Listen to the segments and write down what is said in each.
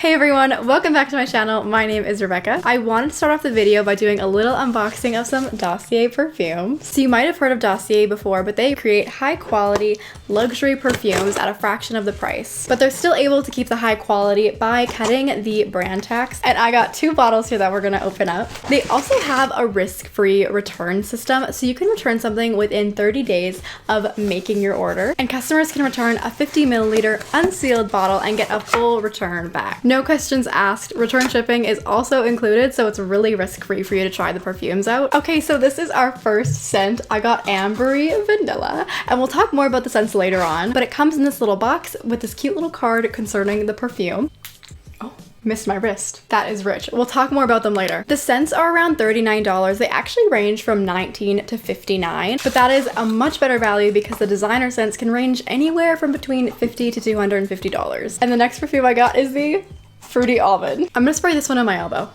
Hey everyone, welcome back to my channel. My name is Rebecca. I wanted to start off the video by doing a little unboxing of some Dossier perfume. So you might have heard of Dossier before, but they create high quality luxury perfumes at a fraction of the price. But they're still able to keep the high quality by cutting the brand tax. And I got two bottles here that we're gonna open up. They also have a risk-free return system, so you can return something within 30 days of making your order. And customers can return a 50 milliliter unsealed bottle and get a full return back. No questions asked. Return shipping is also included, so it's really risk-free for you to try the perfumes out. Okay, so this is our first scent. I got Ambery Vanilla, and we'll talk more about the scents later on, but it comes in this little box with this cute little card concerning the perfume. Oh, missed my wrist. That is rich. We'll talk more about them later. The scents are around $39. They actually range from $19 to $59, but that is a much better value because the designer scents can range anywhere from between $50 to $250. And the next perfume I got is the Fruity Almond. I'm gonna spray this one on my elbow.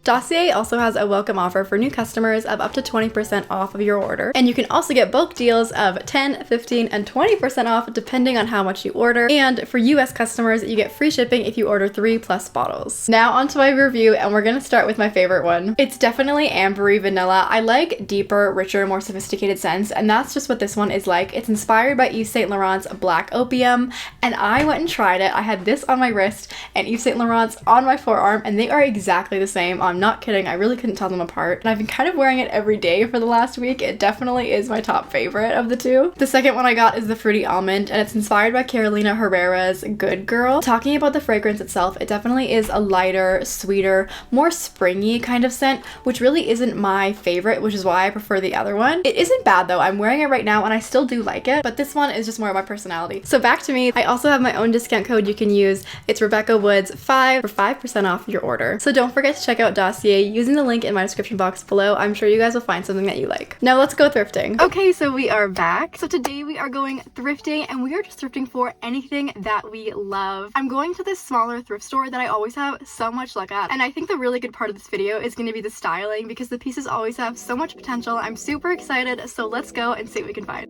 Dossier also has a welcome offer for new customers of up to 20% off of your order. And you can also get bulk deals of 10, 15, and 20% off depending on how much you order. And for US customers, you get free shipping if you order 3+ bottles. Now onto my review, and we're gonna start with my favorite one. It's definitely Ambery Vanilla. I like deeper, richer, more sophisticated scents, and that's just what this one is like. It's inspired by Yves Saint Laurent's Black Opium, and I went and tried it. I had this on my wrist and Yves Saint Laurent's on my forearm, and they are exactly the same. I'm not kidding, I really couldn't tell them apart. And I've been kind of wearing it every day for the last week. It definitely is my top favorite of the two. The second one I got is the Fruity Almond, and it's inspired by Carolina Herrera's Good Girl. Talking about the fragrance itself, it definitely is a lighter, sweeter, more springy kind of scent, which really isn't my favorite, which is why I prefer the other one. It isn't bad though. I'm wearing it right now and I still do like it, but this one is just more of my personality. So back to me. I also have my own discount code you can use. It's Rebecca Woods 5 for 5% off your order. So don't forget to check out Dossier using the link in my description box below. I'm sure you guys will find something that you like. Now let's go thrifting. Okay, so we are back. So today we are going thrifting, and we are just thrifting for anything that we love. I'm going to this smaller thrift store that I always have so much luck at, and I think the really good part of this video is going to be the styling because the pieces always have so much potential. I'm super excited, so let's go and see what we can find.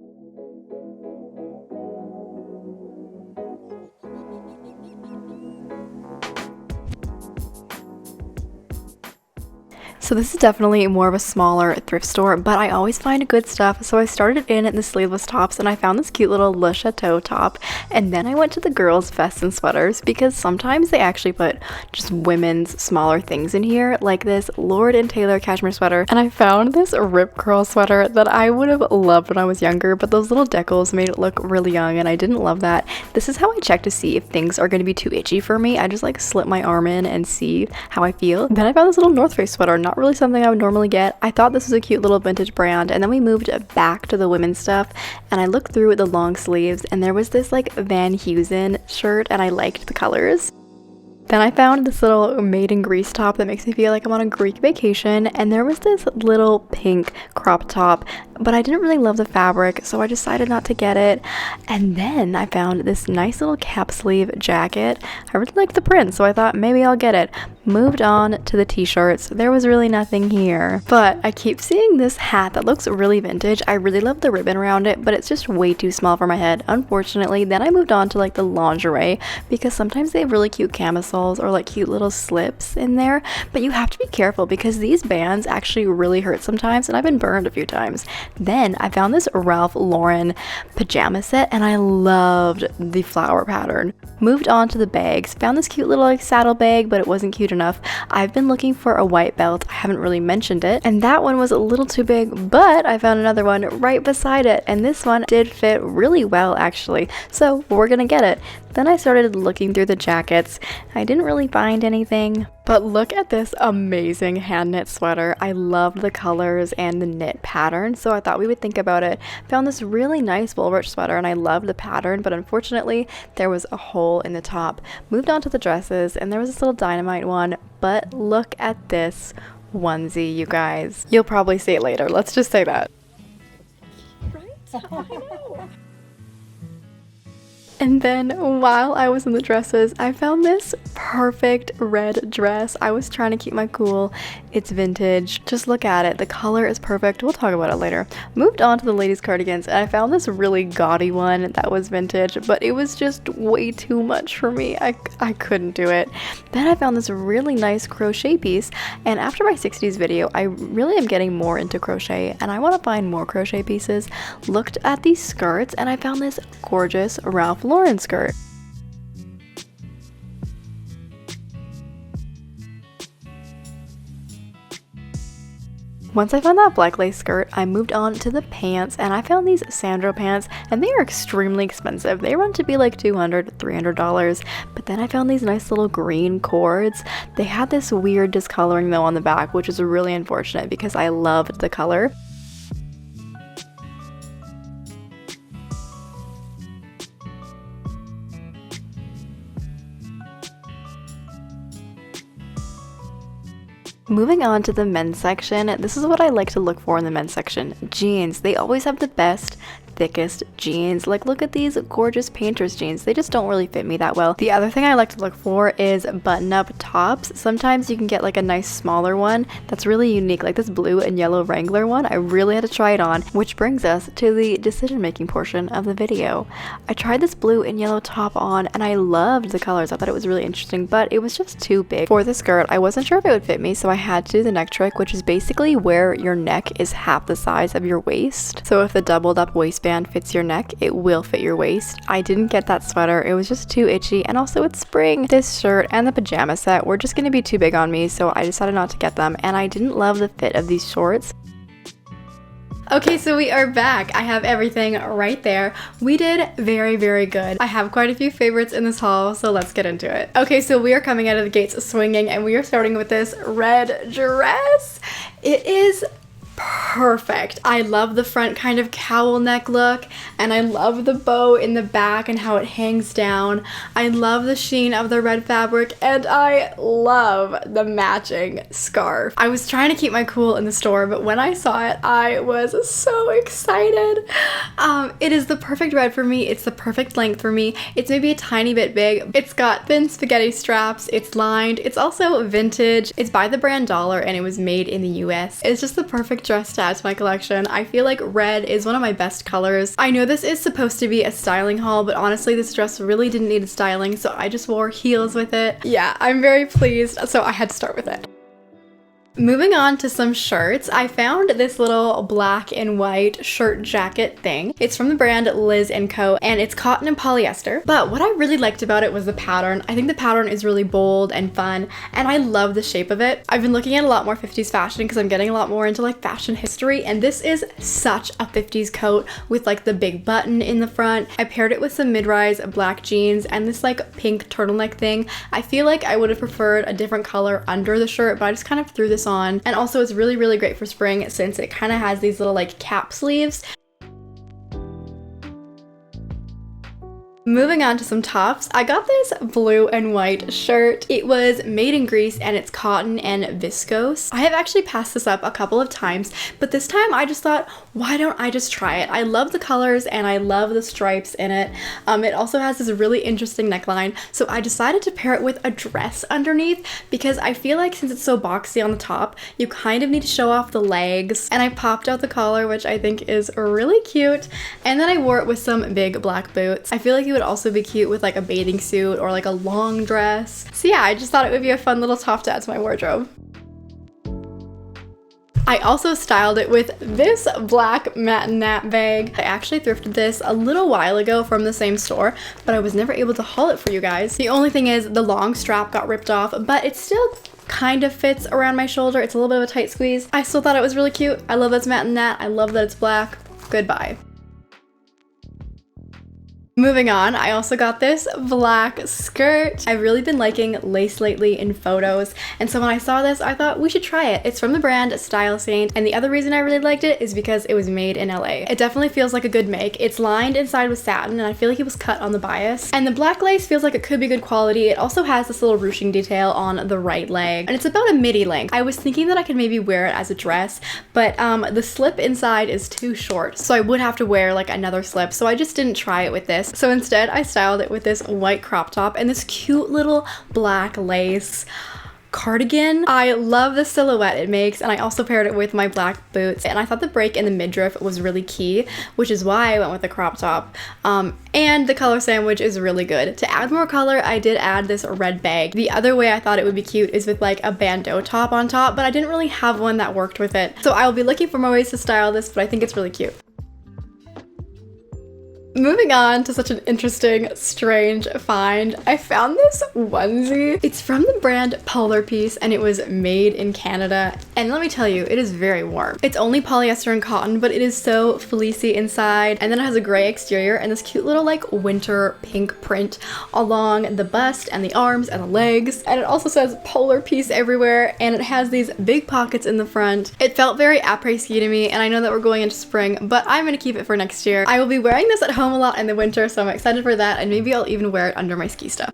So this is definitely more of a smaller thrift store, but I always find good stuff. So I started in the sleeveless tops, and I found this cute little Le Chateau top, and then I went to the girls' vests and sweaters because sometimes they actually put just women's smaller things in here, like this Lord & Taylor cashmere sweater. And I found this rip curl sweater that I would have loved when I was younger, but those little decals made it look really young, and I didn't love that. This is how I check to see if things are going to be too itchy for me. I just like slip my arm in and see how I feel. Then I found this little North Face sweater, not really something I would normally get. I thought this was a cute little vintage brand, and then we moved back to the women's stuff, and I looked through the long sleeves, and there was this like Van Heusen shirt, and I liked the colors. Then I found this little Made in Greece top that makes me feel like I'm on a Greek vacation, and there was this little pink crop top, but I didn't really love the fabric, so I decided not to get it. And then I found this nice little cap sleeve jacket. I really liked the print, so I thought maybe I'll get it. Moved on to the t-shirts. There was really nothing here, but I keep seeing this hat that looks really vintage. I really love the ribbon around it, but it's just way too small for my head, unfortunately. Then I moved on to like the lingerie because sometimes they have really cute camisoles or like cute little slips in there, but you have to be careful because these bands actually really hurt sometimes, and I've been burned a few times. Then I found this Ralph Lauren pajama set, and I loved the flower pattern. Moved on to the bags. Found this cute little like saddle bag, but it wasn't cute enough. I've been looking for a white belt. I haven't really mentioned it, and that one was a little too big, but I found another one right beside it, and this one did fit really well actually, so we're gonna get it. Then I started looking through the jackets. I didn't really find anything, but look at this amazing hand knit sweater. I loved the colors and the knit pattern, so I thought we would think about it. Found this really nice Woolrich sweater, and I loved the pattern, but unfortunately there was a hole in the top. Moved on to the dresses, and there was this little dynamite one, but look at this onesie, you guys. You'll probably see it later. Let's just say that. Right? I know. And then while I was in the dresses, I found this perfect red dress. I was trying to keep my cool. It's vintage. Just look at it. The color is perfect. We'll talk about it later. Moved on to the ladies' cardigans, and I found this really gaudy one that was vintage, but it was just way too much for me. I couldn't do it. Then I found this really nice crochet piece, and after my 60s video, I really am getting more into crochet, and I want to find more crochet pieces. Looked at these skirts, and I found this gorgeous Ralph Lauren skirt. Once I found that black lace skirt, I moved on to the pants, and I found these Sandro pants, and they are extremely expensive. They run to be like $200, $300, but then I found these nice little green cords. They had this weird discoloring though on the back, which is really unfortunate because I loved the color. Moving on to the men's section, this is what I like to look for in the men's section. Jeans. They always have the best, thickest jeans. Like, look at these gorgeous Painter's jeans. They just don't really fit me that well. The other thing I like to look for is button-up tops. Sometimes you can get like a nice smaller one that's really unique, like this blue and yellow Wrangler one. I really had to try it on, which brings us to the decision-making portion of the video. I tried this blue and yellow top on, and I loved the colors. I thought it was really interesting, but it was just too big for the skirt. I wasn't sure if it would fit me, so I had to do the neck trick, which is basically where your neck is half the size of your waist. So if the doubled up waistband fits your neck, it will fit your waist. I didn't get that sweater. It was just too itchy, and also it's spring. This shirt and the pajama set were just going to be too big on me, so I decided not to get them, and I didn't love the fit of these shorts. Okay, so we are back. I have everything right there. We did very, very good. I have quite a few favorites in this haul, so let's get into it. Okay, so we are coming out of the gates swinging, and we are starting with this red dress. It is perfect. I love the front kind of cowl neck look, and I love the bow in the back and how it hangs down. I love the sheen of the red fabric, and I love the matching scarf. I was trying to keep my cool in the store, but when I saw it, I was so excited. It is the perfect red for me. It's the perfect length for me. It's maybe a tiny bit big. It's got thin spaghetti straps. It's lined. It's also vintage. It's by the brand Dollar, and it was made in the US. It's just the perfect dress to add to my collection. I feel like red is one of my best colors. I know this is supposed to be a styling haul, but honestly this dress really didn't need styling, so I just wore heels with it. Yeah, I'm very pleased, so I had to start with it. Moving on to some shirts, I found this little black and white shirt jacket thing. It's from the brand Liz & Co, and it's cotton and polyester. But what I really liked about it was the pattern. I think the pattern is really bold and fun, and I love the shape of it. I've been looking at a lot more 50s fashion because I'm getting a lot more into like fashion history, and this is such a 50s coat with like the big button in the front. I paired it with some mid-rise black jeans and this like pink turtleneck thing. I feel like I would have preferred a different color under the shirt, but I just kind of threw this on. And also it's really, really great for spring since it kind of has these little like cap sleeves. Moving on to some tops, I got this blue and white shirt. It was made in Greece and it's cotton and viscose. I have actually passed this up a couple of times, but this time I just thought, why don't I just try it? I love the colors and I love the stripes in it. It also has this really interesting neckline, so I decided to pair it with a dress underneath because I feel like since it's so boxy on the top, you kind of need to show off the legs. And I popped out the collar, which I think is really cute, and then I wore it with some big black boots. I feel like it would also be cute with like a bathing suit or like a long dress. So yeah, I just thought it would be a fun little top to add to my wardrobe. I also styled it with this black matinette bag. I actually thrifted this a little while ago from the same store, but I was never able to haul it for you guys. The only thing is the long strap got ripped off, but it still kind of fits around my shoulder. It's a little bit of a tight squeeze. I still thought it was really cute. I love that it's matinette. I love that it's black. Goodbye. Moving on, I also got this black skirt. I've really been liking lace lately in photos, and so when I saw this, I thought we should try it. It's from the brand Style Saint, and the other reason I really liked it is because it was made in LA. It definitely feels like a good make. It's lined inside with satin, and I feel like it was cut on the bias. And the black lace feels like it could be good quality. It also has this little ruching detail on the right leg, and it's about a midi length. I was thinking that I could maybe wear it as a dress, but the slip inside is too short, so I would have to wear like another slip, so I just didn't try it with this. this. So instead I styled it with this white crop top and this cute little black lace cardigan. I love the silhouette it makes, and I also paired it with my black boots, and I thought the break in the midriff was really key, which is why I went with the crop top. And the color sandwich is really good. To add more color, I did add this red bag. The other way I thought it would be cute is with like a bandeau top on top, but I didn't really have one that worked with it. So I will be looking for more ways to style this, but I think it's really cute. Moving on to such an interesting, strange find. I found this onesie. It's from the brand Polar Piece and it was made in Canada. And let me tell you, it is very warm. It's only polyester and cotton, but it is so fleecy inside. And then it has a gray exterior and this cute little like winter pink print along the bust and the arms and the legs. And it also says Polar Piece everywhere, and it has these big pockets in the front. It felt very après-ski to me, and I know that we're going into spring, but I'm gonna keep it for next year. I will be wearing this at home a lot in the winter, so I'm excited for that, and maybe I'll even wear it under my ski stuff.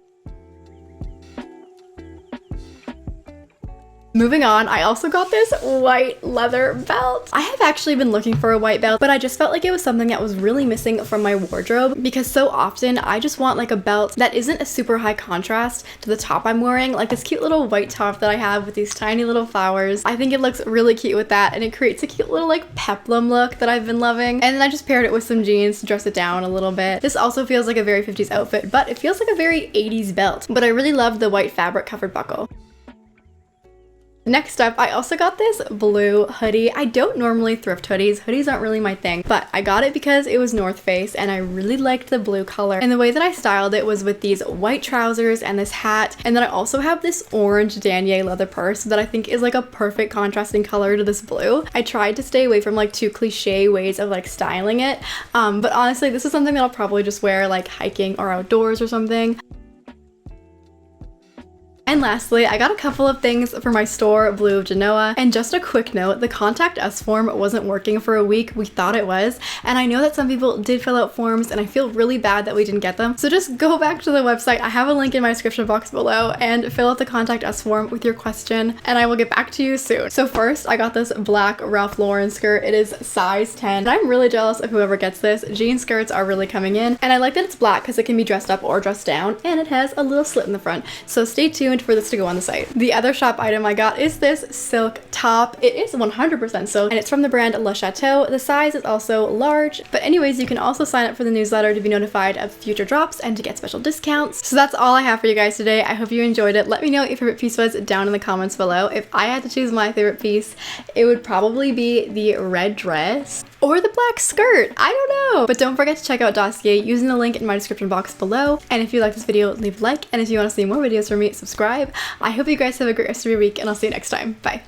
Moving on, I also got this white leather belt. I have actually been looking for a white belt, but I just felt like it was something that was really missing from my wardrobe, because so often I just want like a belt that isn't a super high contrast to the top I'm wearing, like this cute little white top that I have with these tiny little flowers. I think it looks really cute with that, and it creates a cute little like peplum look that I've been loving. And then I just paired it with some jeans to dress it down a little bit. This also feels like a very 50s outfit, but it feels like a very 80s belt. But I really love the white fabric covered buckle. Next up, I also got this blue hoodie. I don't normally thrift hoodies. Hoodies aren't really my thing, but I got it because it was North Face and I really liked the blue color. And the way that I styled it was with these white trousers and this hat. And then I also have this orange denier leather purse that I think is like a perfect contrasting color to this blue. I tried to stay away from like too cliche ways of like styling it. But honestly, this is something that I'll probably just wear like hiking or outdoors or something. And lastly, I got a couple of things for my store, Blue of Genoa. And just a quick note, the Contact Us form wasn't working for a week. We thought it was. And I know that some people did fill out forms, and I feel really bad that we didn't get them. So just go back to the website. I have a link in my description box below, and fill out the Contact Us form with your question, and I will get back to you soon. So first, I got this black Ralph Lauren skirt. It is size 10. And I'm really jealous of whoever gets this. Jean skirts are really coming in. And I like that it's black because it can be dressed up or dressed down, and it has a little slit in the front. So stay tuned for this to go on the site. The other shop item I got is this silk top. It is 100% silk, and it's from the brand Le Chateau. The size is also large, but anyways, you can also sign up for the newsletter to be notified of future drops and to get special discounts. So that's all I have for you guys today. I hope you enjoyed it. Let me know what your favorite piece was down in the comments below. If I had to choose my favorite piece, it would probably be the red dress or the black skirt. I don't know. But don't forget to check out Dossier using the link in my description box below. And if you like this video, leave a like. And if you want to see more videos from me, subscribe. I hope you guys have a great rest of your week, and I'll see you next time. Bye.